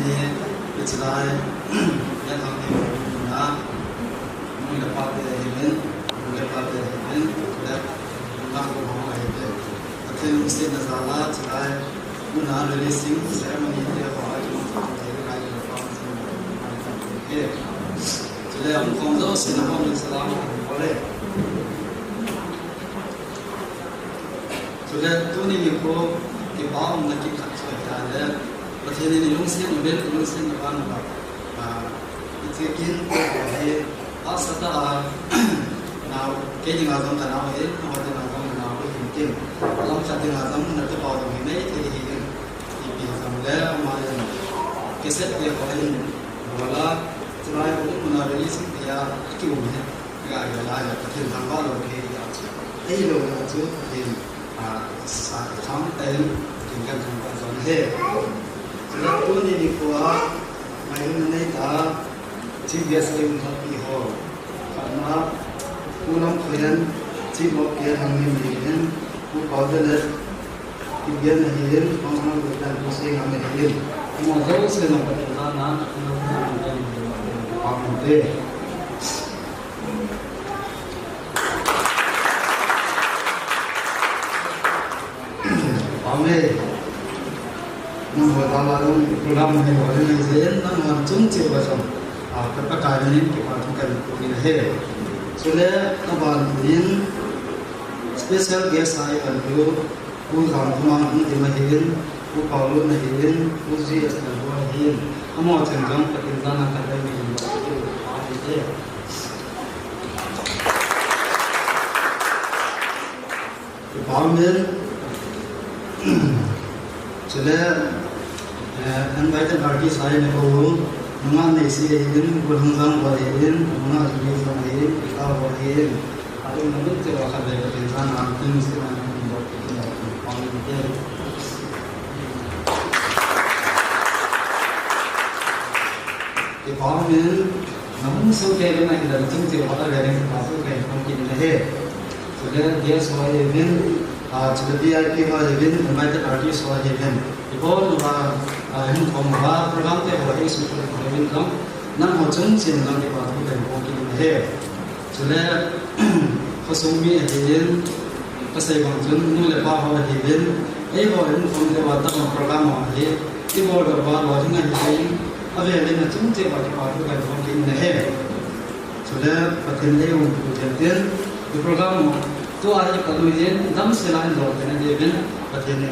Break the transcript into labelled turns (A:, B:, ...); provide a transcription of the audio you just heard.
A: ini bicara yang kami punya mungkin dapat ini sudah mengaku bahwa itu tapi mesti nazarat sudah guna releasing ceremony dia bahwa itu menjadi kayu lepas sudah yang konzo sinapom Islam boleh sudah tu ni ko di bawah nak kita adaประเทศนี้ลุงเสียงเบลลุงเสียงบ้านเราที่กินให้อาสตาเราเกี่ยงกับตรงนั้นเราเห็นเราจะมาตรงนั้นเราเห็นกินเราจะถึงตรงนั้นจะพอตรงนี้ที่เห็นที่ปีสามแล้วมาเกษตรเกี่ยวกับว่าจะมาอุณหภูมิสิ่งที่คิวเนี่ยก็อะไรประเทศทางบ้านเราเกี่ยวไอ้เราจะเห็นสายทางเต็มถึงกันถึงกันตอนนี้แล้วตัวนี้ดีกว่าไม่รู้ในตาที่เบียร์เซลล์ทับปีหัวขณะผู้นำเขียนที่บอกเกี่ยทางนี้มีเห็นผู้ขอเดินที่เบียร์เห็นของเราดูการผู้เสียงไม่เห็นมองเจ้าเสียงแบบนั้นความเท่ความเท่นั่งหัวตาลาต้องโปรแกรมให้หัวเรื่องเสียงนั่งมันจุ่มจิ๋วผสมกับประกายนี้ที่มาทุกการคุยนะเฮ้ส่วนเรื่องนับวันนี้ special guest ให้กันดูผู้ทำทุกอย่างที่มาเห็นผู้เป่าลูกมาเห็นผู้ซีสกันด้วยเห็นทั้งหมดถึงจังปฏิบัตินักการเมืองที่มาเห็นความเห็นส่วนเรื่องinvited artists saya ni baru, mengenai isi ini, berhubungan dengan mengenai jenis ini, kita boleh, ada mungkin juga akan ada perbezaan antara mesti mana membuat kita paling betul. Di bawah ni, namun sebagai mana kita mungkin juga ada yang masuk ke mungkin leh. Sudah dia soal event, sudah dia kita event invited artists soal event. Ibu lupa hình phong và program để bảo vệ sự phát triển của năm họ chống chiến làm để bảo vệ của kinh tế cho nên họ sống mi hiện các xây bằng chân nuôi lại bao họ hiện ấy bảo hình phong để bảo tăng program họ hiện cái bảo được bảo bảo những ngày này ở về đây là chống chiến bảo vệ của kinh tế cho nên phát triển đây một phát triển cái program tôi ai cũng nuôi đến đắm sẽ lại rồi cái này để phát triển này